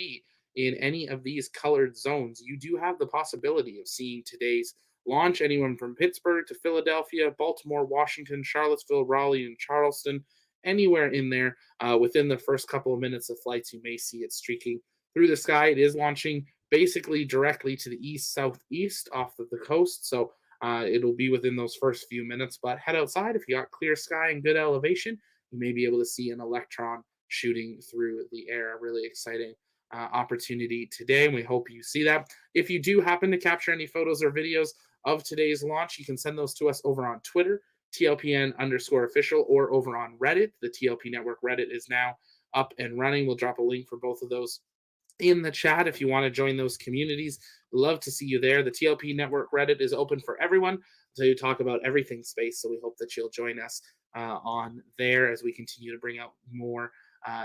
feet in any of these colored zones, you do have the possibility of seeing today's launch. Anyone from Pittsburgh to Philadelphia, Baltimore, Washington, Charlottesville, Raleigh, and Charleston, anywhere in there within the first couple of minutes of flights, you may see it streaking through the sky. It is launching basically directly to the east southeast off of the coast. So it'll be within those first few minutes. But head outside. If you got clear sky and good elevation, you may be able to see an Electron shooting through the air. Really exciting opportunity today. And we hope you see that. If you do happen to capture any photos or videos of today's launch, you can send those to us over on Twitter, TLPN_official, or over on Reddit. The TLP Network Reddit is now up and running. We'll drop a link for both of those in the chat if you want to join those communities. Love to see you there. The TLP Network Reddit is open for everyone, so you talk about everything space. So we hope that you'll join us on there as we continue to bring out more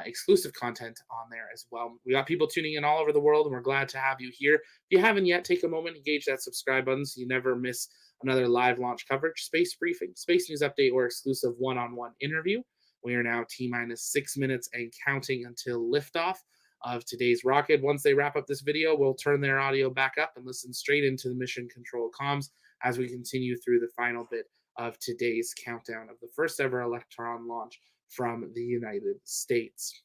exclusive content on there as well. We got people tuning in all over the world, and we're glad to have you here. If you haven't yet, take a moment, engage that subscribe button so you never miss another live launch coverage, space briefing, space news update, or exclusive one-on-one interview. We are now T-minus 6 minutes and counting until liftoff of today's rocket. Once they wrap up this video, we'll turn their audio back up and listen straight into the mission control comms as we continue through the final bit of today's countdown of the first ever Electron launch from the United States.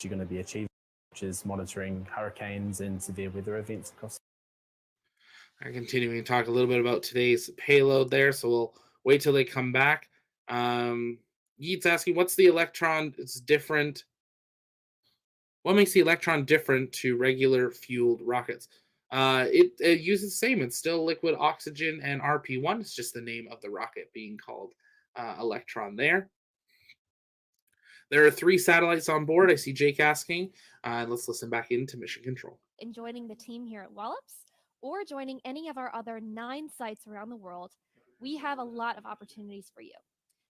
You're going to be achieving, which is monitoring hurricanes and severe weather events across. I'm continuing to talk a little bit about today's payload there, so we'll wait till they come back. Yeet's asking, what's the Electron? It's different. What makes the Electron different to regular fueled rockets? It uses the same. It's still liquid oxygen and RP1. It's just the name of the rocket being called Electron there. There are 3 satellites on board. I see Jake asking. Let's listen back into Mission Control. In joining the team here at Wallops or joining any of our other 9 sites around the world, we have a lot of opportunities for you.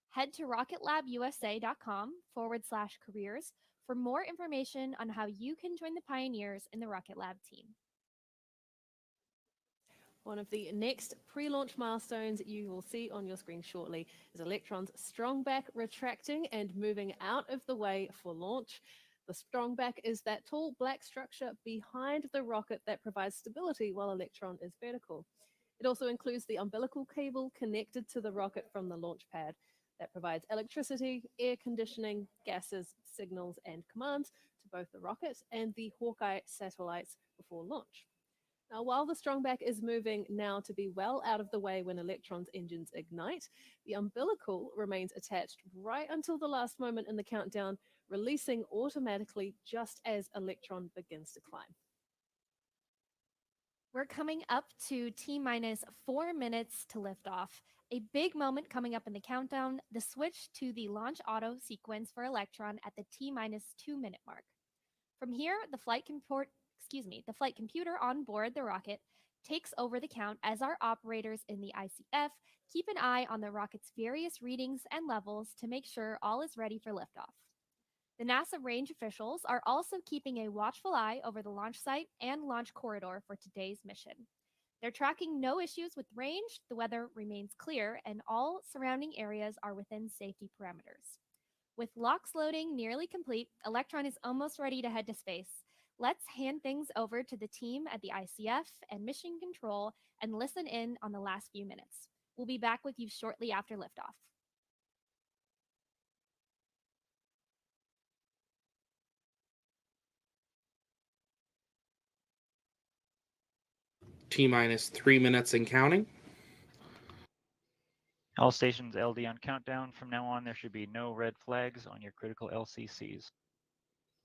Head to rocketlabusa.com/careers for more information on how you can join the pioneers in the Rocket Lab team. One of the next pre-launch milestones you will see on your screen shortly is Electron's strong back retracting and moving out of the way for launch. The strong back is that tall black structure behind the rocket that provides stability while Electron is vertical. It also includes the umbilical cable connected to the rocket from the launch pad that provides electricity, air conditioning, gases, signals, and commands to both the rocket and the Hawkeye satellites before launch. Now, while the strongback is moving now to be well out of the way when Electron's engines ignite, the umbilical remains attached right until the last moment in the countdown, releasing automatically just as Electron begins to climb. We're coming up to T-minus 4 minutes to liftoff. A big moment coming up in the countdown, the switch to the launch auto sequence for Electron at the T-minus 2 minute mark. From here, the flight computer on board the rocket takes over the count as our operators in the ICF keep an eye on the rocket's various readings and levels to make sure all is ready for liftoff. The NASA range officials are also keeping a watchful eye over the launch site and launch corridor for today's mission. They're tracking no issues with range, the weather remains clear, and all surrounding areas are within safety parameters. With LOX loading nearly complete, Electron is almost ready to head to space. Let's hand things over to the team at the ICF and Mission Control and listen in on the last few minutes. We'll be back with you shortly after liftoff. T-minus 3 minutes and counting. All stations LD on countdown. From now on, there should be no red flags on your critical LCCs.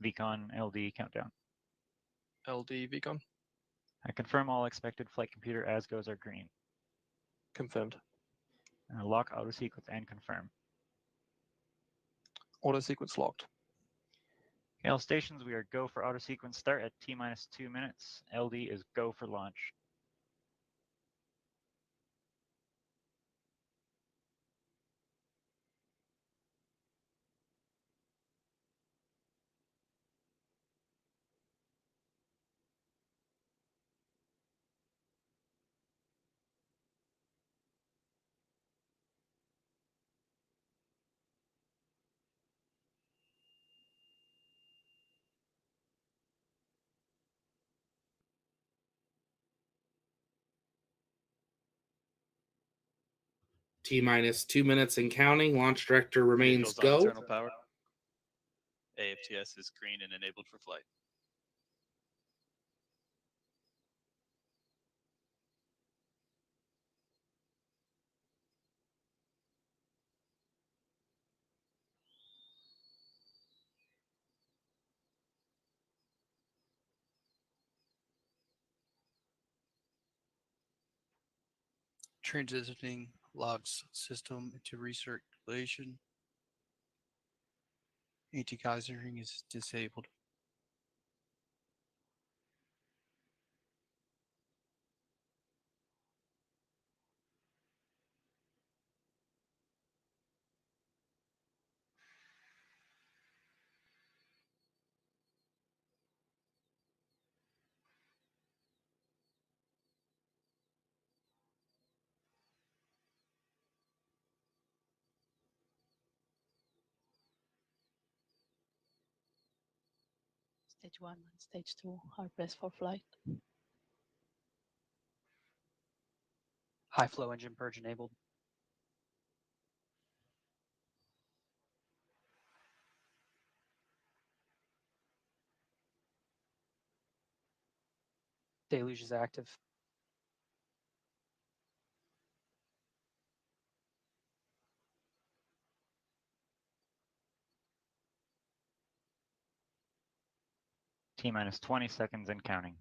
VCON LD countdown. LD VCON. I confirm all expected flight computer as goes are green. Confirmed. Lock auto sequence and confirm. Auto sequence locked. All stations, we are go for auto sequence start at T-minus 2 minutes. LD is go for launch. T minus 2 minutes and counting. Launch director remains Vehicles on go. internal power. AFTS is green and enabled for flight. Transitioning logs system into recirculation. Anti-geysering is disabled. Stage 1 and Stage 2 are best for flight. High flow engine purge enabled. Deluge is active. T minus 20 seconds and counting.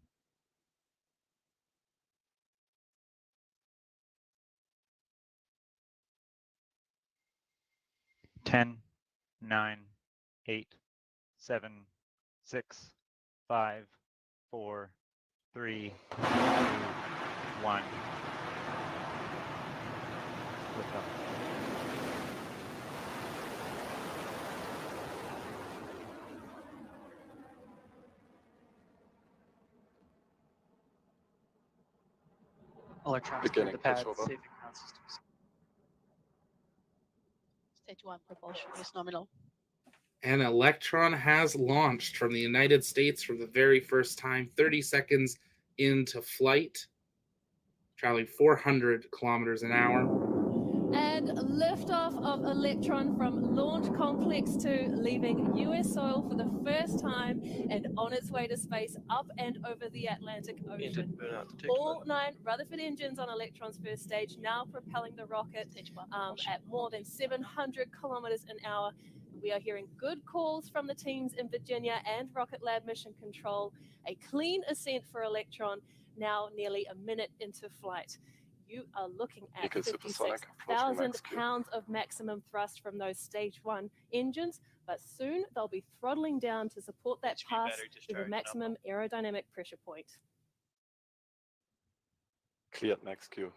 10, 9, 8, 7, 6, 5, 4, 3, 2, 1. Lift off. Electrons clear Beginning the pad, pushover. saving ground systems. Stage 1 propulsion is nominal. An Electron has launched from the United States for the very first time, 30 seconds into flight, traveling 400 kilometers an hour. And liftoff of Electron from Launch Complex 2, leaving US soil for the first time and on its way to space up and over the Atlantic Ocean. Engine burnout detected. All 9 Rutherford engines on Electron's first stage now propelling the rocket Stage 1 at more than 700 kilometers an hour. We are hearing good calls from the teams in Virginia and Rocket Lab Mission Control. A clean ascent for Electron, now nearly a minute into flight. You are looking at Beacon supersonic, floating 56,000 max Q. pounds of maximum thrust from those stage 1 engines, but soon they'll be throttling down to support that HQ pass battery to the discharge maximum aerodynamic pressure point. Cleared max Q.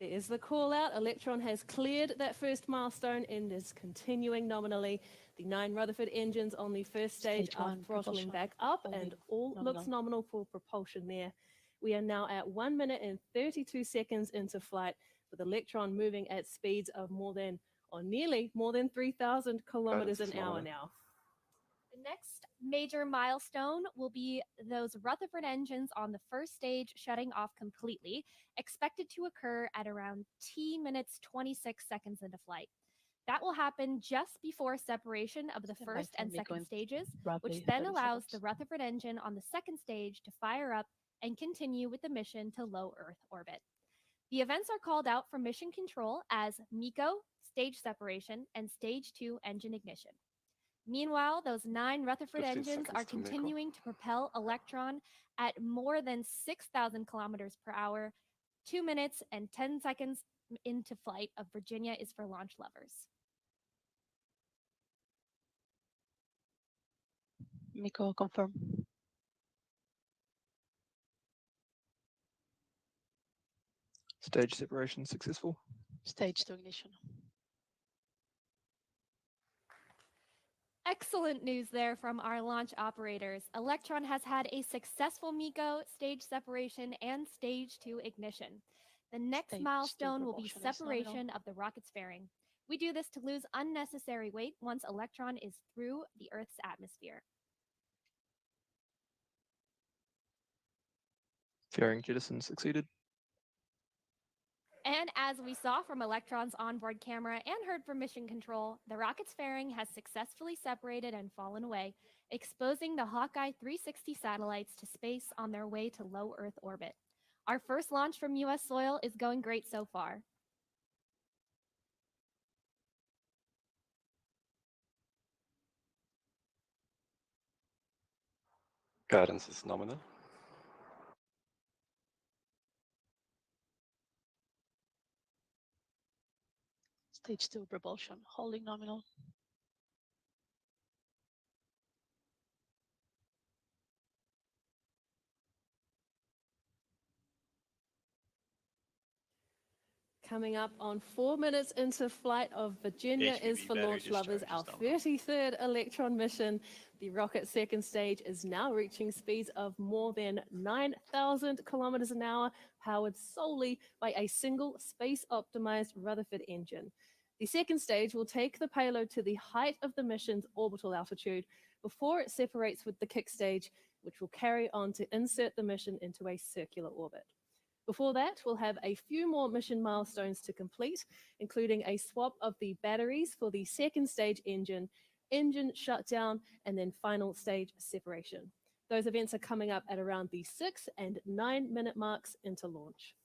There is the call out. Electron has cleared that first milestone and is continuing nominally. The 9 Rutherford engines on the first stage Stage are 1 throttling propulsion back up and holding all looks nominal. nominal for propulsion there. We are now at 1 minute and 32 seconds into flight with Electron moving at speeds of nearly more than 3,000 kilometers an hour now. The next major milestone will be those Rutherford engines on the first stage shutting off completely, expected to occur at around T minutes 26 seconds into flight. That will happen just before separation of the Stand by first for and me second going stages, roughly which then 30 allows the seconds. Rutherford engine on the second stage to fire up and continue with the mission to low Earth orbit. The events are called out from mission control as MECO, stage separation, and stage 2 engine ignition. Meanwhile, those 9 Rutherford 15 engines are seconds to MECO. continuing to propel Electron at more than 6,000 kilometers per hour. 2 minutes and 10 seconds into flight of Virginia is for launch lovers. MECO confirm. Stage separation successful. Stage 2 ignition. Excellent news there from our launch operators. Electron has had a successful MECO, stage separation, and stage 2 ignition. The next Stage 2 milestone will be propulsion is nominal. separation of the rocket's fairing. We do this to lose unnecessary weight once Electron is through the Earth's atmosphere. Fairing jettison succeeded. And as we saw from Electron's onboard camera and heard from Mission Control, the rocket's fairing has successfully separated and fallen away, exposing the Hawkeye 360 satellites to space on their way to low Earth orbit. Our first launch from U.S. soil is going great so far. Guidance is nominal. Stage 2 propulsion, holding nominal. Coming up on 4 minutes into flight of Virginia is HPV for battery launch lovers discharge our is nominal. 33rd Electron mission. The rocket's second stage is now reaching speeds of more than 9,000 kilometers an hour, powered solely by a single space-optimized Rutherford engine. The second stage will take the payload to the height of the mission's orbital altitude before it separates with the kick stage, which will carry on to insert the mission into a circular orbit. Before that, we'll have a few more mission milestones to complete, including a swap of the batteries for the second stage engine shutdown, and then final stage separation. Those events are coming up at around the 6 and 9 minute marks into launch.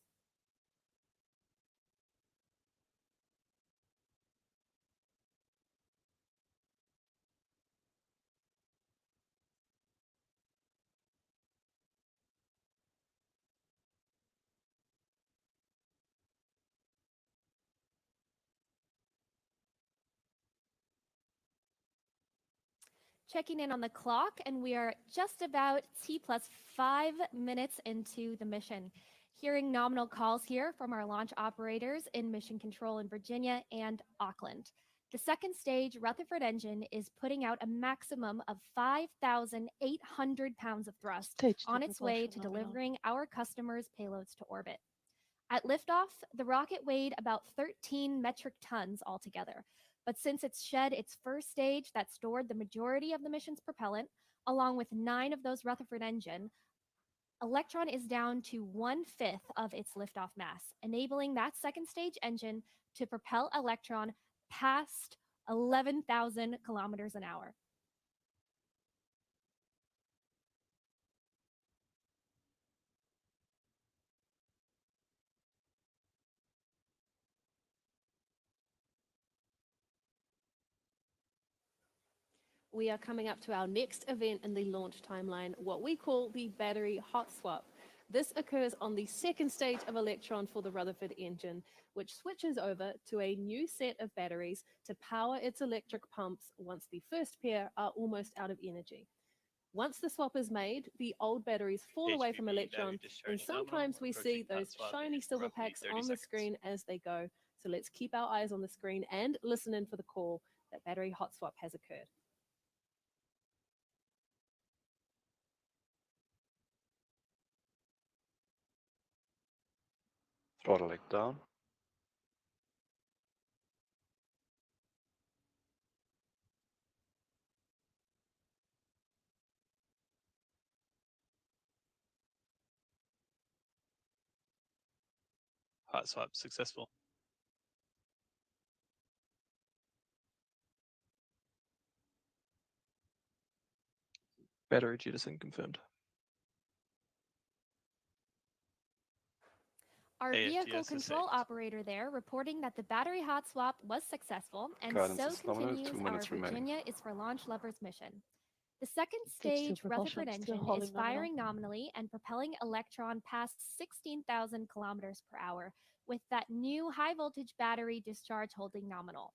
Checking in on the clock, and we are just about T+5 minutes into the mission. Hearing nominal calls here from our launch operators in Mission Control in Virginia and Auckland. The second stage Rutherford engine is putting out a maximum of 5,800 pounds of thrust Stage 2 on its way propulsion to nominal. delivering our customers' payloads to orbit. At liftoff, the rocket weighed about 13 metric tons altogether. But since it's shed its first stage that stored the majority of the mission's propellant, along with 9 of those Rutherford engine, Electron is down to 1/5 of its liftoff mass, enabling that second stage engine to propel Electron past 11,000 kilometers an hour. We are coming up to our next event in the launch timeline, what we call the battery hot swap. This occurs on the second stage of Electron for the Rutherford engine, which switches over to a new set of batteries to power its electric pumps once the first pair are almost out of energy. Once the swap is made, the old batteries fall away from HPV battery Electron, and discharge sometimes nominal, we approaching see hot those swap shiny in silver roughly packs 30 on the seconds. screen as they go. So let's keep our eyes on the screen and listen in for the call that battery hot swap has occurred. Throttle leg down. Hot swap successful. Battery jettison confirmed. Our vehicle AFTS is control saved. operator there reporting that the battery hot swap was successful, and Guidance so is nominal, continues 2 our minutes remaining. Virginia is for launch lovers mission. The second Stage 2 stage Rutherford propulsion, still engine holding is nominal. firing nominally and propelling Electron past 16,000 kilometers per hour, with that new high voltage battery discharge holding nominal.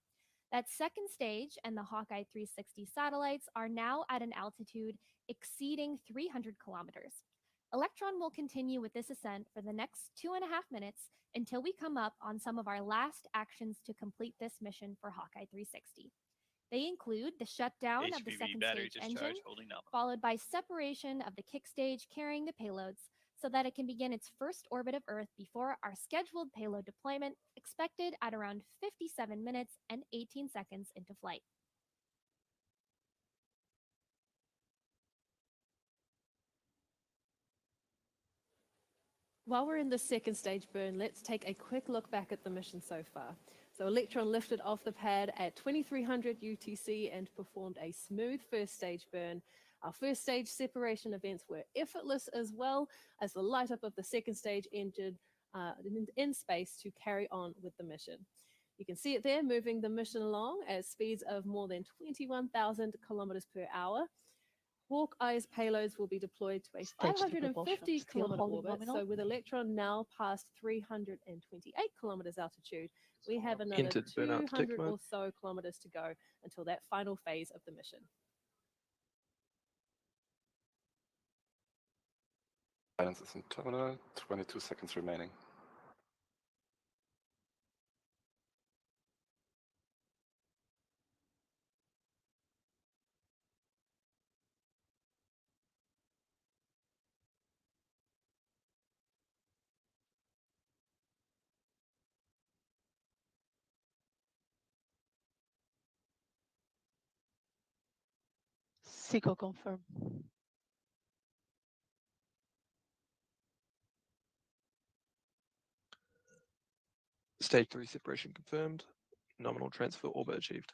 That second stage and the Hawkeye 360 satellites are now at an altitude exceeding 300 kilometers. Electron will continue with this ascent for the next 2.5 minutes until we come up on some of our last actions to complete this mission for Hawkeye 360. They include the shutdown of the HPV second battery stage discharge engine, holding nominal. followed by separation of the kick stage carrying the payloads so that it can begin its first orbit of Earth before our scheduled payload deployment, expected at around 57 minutes and 18 seconds into flight. While we're in the second stage burn, let's take a quick look back at the mission so far. So Electron lifted off the pad at 2300 UTC and performed a smooth first stage burn. Our first stage separation events were effortless, as well as the light up of the second stage engine in space to carry on with the mission. You can see it there, moving the mission along at speeds of more than 21,000 kilometers per hour. Hawkeye's payloads will be deployed to a Stage 2 propulsion 550 still kilometer holding orbit. nominal. So with Electron now past 328 kilometers altitude, we have another Entered burnout detect 200 mode. or so kilometers to go until that final phase of the mission. Guidance is in terminal. 22 seconds remaining. SICO confirm. Stage 3 separation confirmed. Nominal transfer orbit achieved.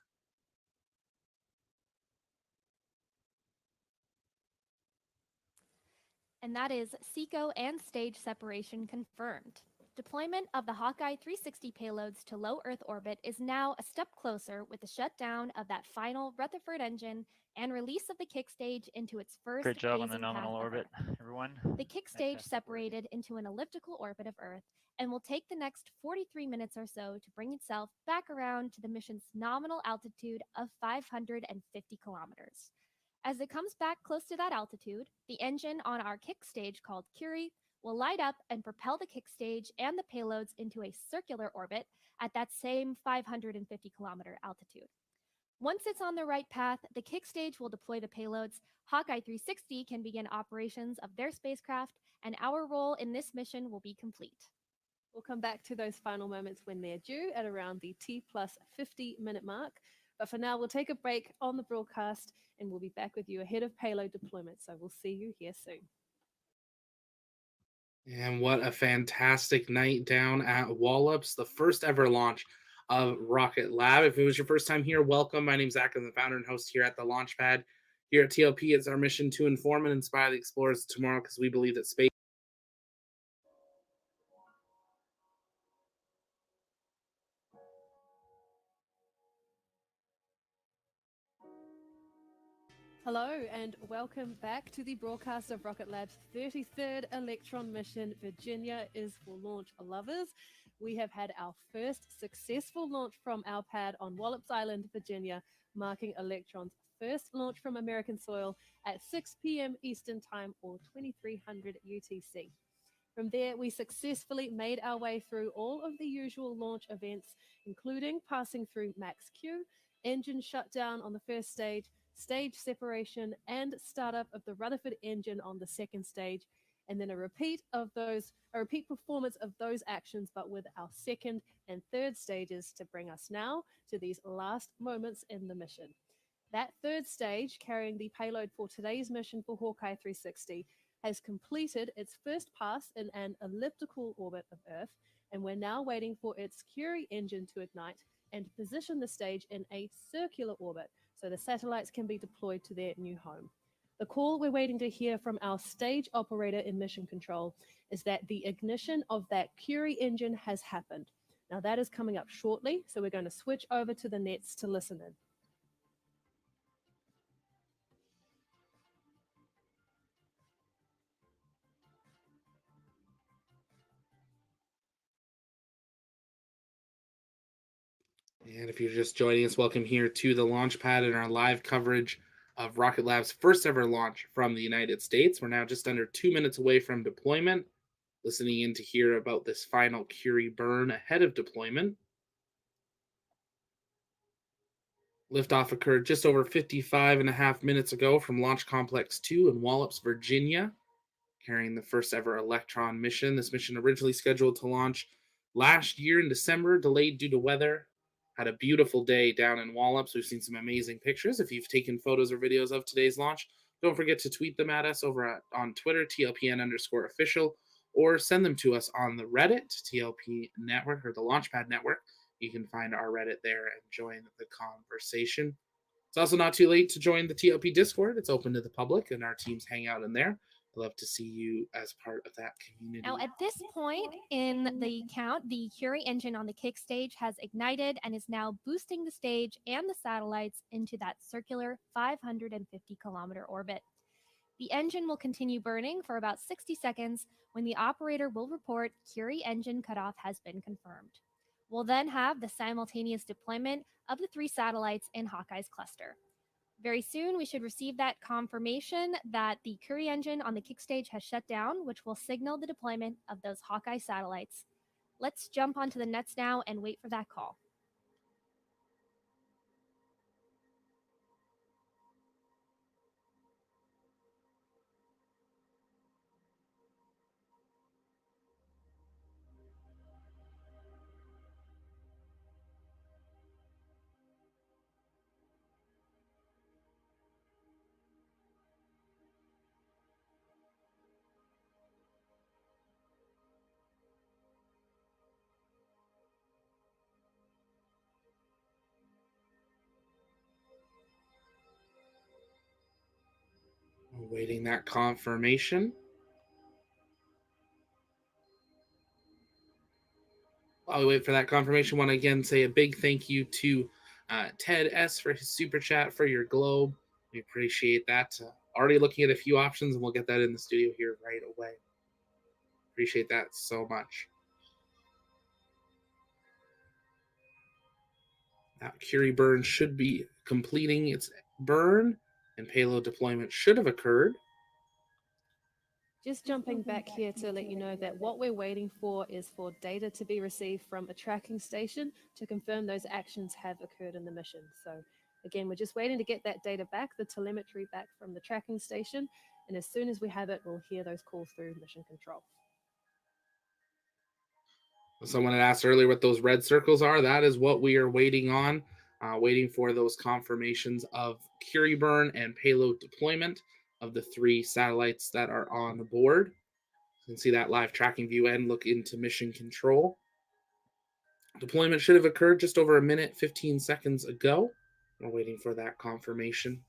And that is SECO and stage separation confirmed. Deployment of the Hawkeye 360 payloads to low Earth orbit is now a step closer with the shutdown of that final Rutherford engine and release of the kick stage into its first Great job on the phasing path nominal of orbit, Earth. everyone. The kick Fantastic stage work. separated into an elliptical orbit of Earth and will take the next 43 minutes or so to bring itself back around to the mission's nominal altitude of 550 kilometers. As it comes back close to that altitude, the engine on our kick stage called Curie will light up and propel the kick stage and the payloads into a circular orbit at that same 550 kilometer altitude. Once it's on the right path, the kick stage will deploy the payloads, Hawkeye 360 can begin operations of their spacecraft, and our role in this mission will be complete. We'll come back to those final moments when they're due at around the T plus 50 minute mark. But for now, we'll take a break on the broadcast and we'll be back with you ahead of payload deployment. So we'll see you here soon. And what a fantastic night down at Wallops, the first ever launch of Rocket Lab. If it was your first time here, welcome. My name's Zach. I'm the founder and host here at the Launchpad. Here at TLP, it's our mission to inform and inspire the explorers of tomorrow because we believe that space. Hello and welcome back to the broadcast of Rocket Lab's 33rd Electron mission. Virginia is for launch lovers. We have had our first successful launch from our pad on Wallops Island, Virginia, marking Electron's first launch from American soil at 6 p.m. Eastern Time or 2300 UTC. From there, we successfully made our way through all of the usual launch events, including passing through Max Q, engine shutdown on the first stage, stage separation, and startup of the Rutherford engine on the second stage, and then a repeat performance of those actions, but with our second and third stages to bring us now to these last moments in the mission. That third stage, carrying the payload for today's mission for Hawkeye 360, has completed its first pass in an elliptical orbit of Earth, and we're now waiting for its Curie engine to ignite and position the stage in a circular orbit so the satellites can be deployed to their new home. The call we're waiting to hear from our stage operator in mission control is that the ignition of that Curie engine has happened. Now that is coming up shortly, so we're going to switch over to the nets to listen in. And if you're just joining us, welcome here to the Launchpad and our live coverage of Rocket Lab's first ever launch from the United States. We're now just under 2 minutes away from deployment, listening in to hear about this final Curie burn ahead of deployment. Liftoff occurred just over 55 and a half minutes ago from Launch Complex 2 in Wallops, Virginia, carrying the first ever Electron mission. This mission originally scheduled to launch last year in December, delayed due to weather. Had a beautiful day down in Wallops. We've seen some amazing pictures. If you've taken photos or videos of today's launch, don't forget to tweet them at us over on Twitter, TLPN_official, or send them to us on the Reddit TLP network or the Launchpad network. You can find our Reddit there and join the conversation. It's also not too late to join the TLP Discord. It's open to the public, and our teams hang out in there. I'd love to see you as part of that community. Now, at this point in the count, the Curie engine on the kick stage has ignited and is now boosting the stage and the satellites into that circular 550-kilometer orbit. The engine will continue burning for about 60 seconds when the operator will report Curie engine cutoff has been confirmed. We'll then have the simultaneous deployment of the 3 satellites in Hawkeye's cluster. Very soon, we should receive that confirmation that the Curie engine on the kick stage has shut down, which will signal the deployment of those Hawkeye satellites. Let's jump onto the nets now and wait for that call. Awaiting that confirmation. While we wait for that confirmation, I want to again say a big thank you to Ted S. for his super chat for your globe. We appreciate that. Already looking at a few options, and we'll get that in the studio here right away. Appreciate that so much. That Curie burn should be completing its burn, and payload deployment should have occurred. Just jumping back here to let you know that what we're waiting for is for data to be received from a tracking station to confirm those actions have occurred in the mission. So again, we're just waiting to get that data back, the telemetry back from the tracking station. And as soon as we have it, we'll hear those calls through mission control. Someone had asked earlier what those red circles are. That is what we are waiting on, waiting for those confirmations of Curie burn and payload deployment of the 3 satellites that are on board. You can see that live tracking view and look into mission control. Deployment should have occurred just over a minute, 15 seconds ago. We're waiting for that confirmation.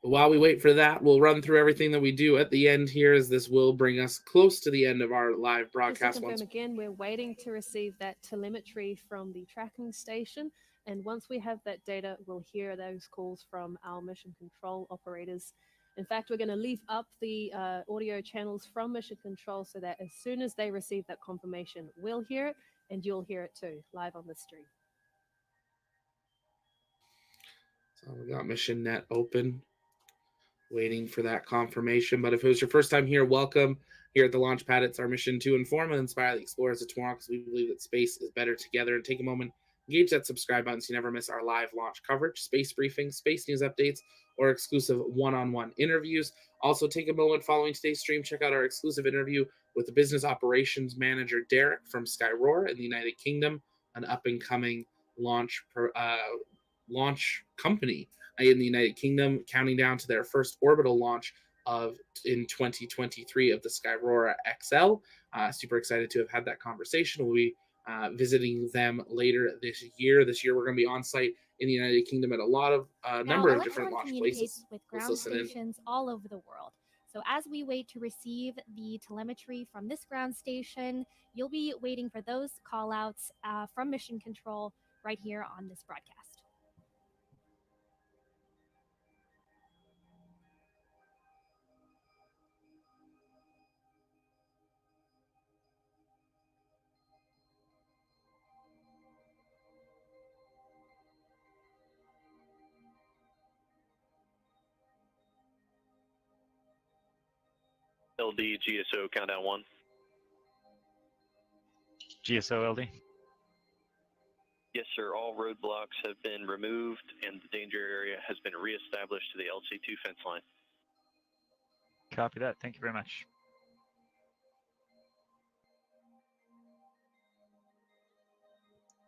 But while we wait for that, we'll run through everything that we do at the end here, as this will bring us close to the end of our live broadcast. Just to confirm again, we're waiting to receive that telemetry from the tracking station. And once we have that data, we'll hear those calls from our mission control operators. In fact, we're going to leave up the audio channels from mission control so that as soon as they receive that confirmation, we'll hear it and you'll hear it too, live on the stream. So we got mission net open, waiting for that confirmation. But if it was your first time here, welcome. Here at the Launchpad, it's our mission to inform and inspire the explorers of tomorrow, because we believe that space is better together. And take a moment, engage that subscribe button so you never miss our live launch coverage, space briefings, space news updates, or exclusive one-on-one interviews. Also, take a moment following today's stream, check out our exclusive interview with the business operations manager, Derek, from Skyroar in the United Kingdom, an up-and-coming launch company in the United Kingdom, counting down to their first orbital launch in 2023 of the Skyroar XL. Super excited to have had that conversation. We'll be visiting them later this year. This year, we're going to be on site in the United Kingdom at a lot of number of different launch places. With ground stations all over the world. So as we wait to receive the telemetry from this ground station, you'll be waiting for those call outs from mission control right here on this broadcast. LD GSO countdown 1. GSO LD. Yes, sir. All roadblocks have been removed and the danger area has been reestablished to the LC2 fence line. Copy that. Thank you very much.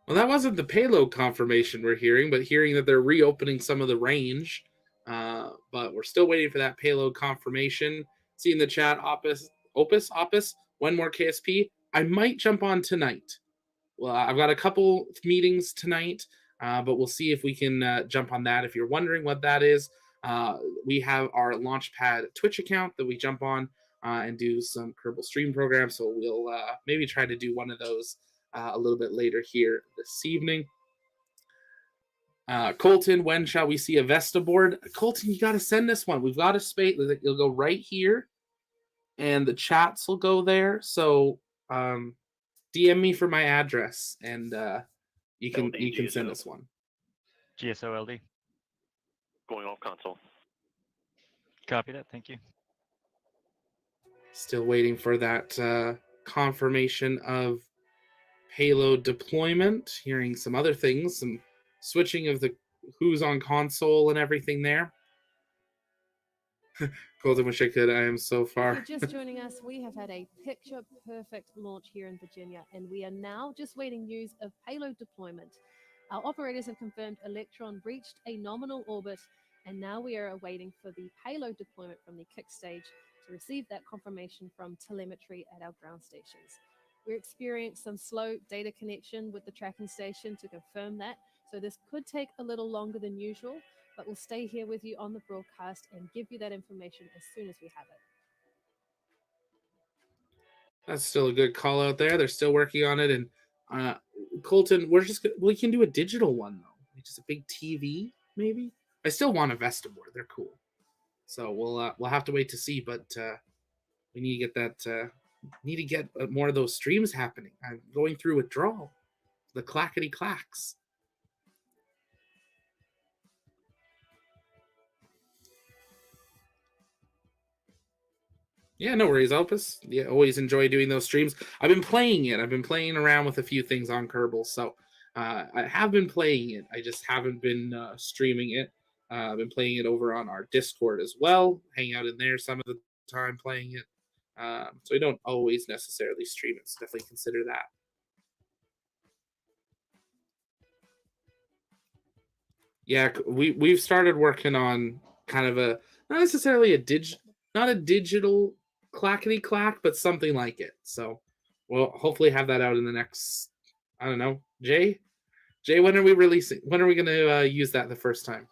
Well, that wasn't the payload confirmation we're hearing, but hearing that they're reopening some of the range. But we're still waiting for that payload confirmation. See in the chat, Opus. One more KSP. I might jump on tonight. Well, I've got a couple meetings tonight, but we'll see if we can jump on that. If you're wondering what that is, we have our Launchpad Twitch account that we jump on and do some Kerbal stream programs. So we'll maybe try to do one of those a little bit later here this evening. Colton, when shall we see a Vesta board? Colton, you got to send us one. We've got a space. It'll go right here, and the chats will go there. So DM me for my address, and you can send us one. GSO LD. Going off console. Copy that. Thank you. Still waiting for that confirmation of payload deployment. Hearing some other things, some switching of the who's on console and everything there. Colton, wish I could. I am so far. If you're just joining us, we have had a picture-perfect launch here in Virginia, and we are now just waiting news of payload deployment. Our operators have confirmed Electron reached a nominal orbit, and now we are awaiting for the payload deployment from the kick stage to receive that confirmation from telemetry at our ground stations. We experienced some slow data connection with the tracking station to confirm that, so this could take a little longer than usual, but we'll stay here with you on the broadcast and give you that information as soon as we have it. That's still a good call out there. They're still working on it, and Colton, we can do a digital one though, just a big TV maybe. I still want a Vesta board. They're cool, so we'll have to wait to see. But we need to get that. Need to get more of those streams happening. I'm going through withdrawal. The clackety clacks. Yeah, no worries, Opus. Yeah, always enjoy doing those streams. I've been playing it. I've been playing around with a few things on Kerbal, so I have been playing it. I just haven't been streaming it. I've been playing it over on our Discord as well. Hang out in there some of the time playing it. So I don't always necessarily stream it, so definitely consider that. Yeah, we've started working on kind of a not necessarily not a digital clackety clack, but something like it. So we'll hopefully have that out in the next, I don't know, Jay, when are we releasing? When are we going to use that the first time?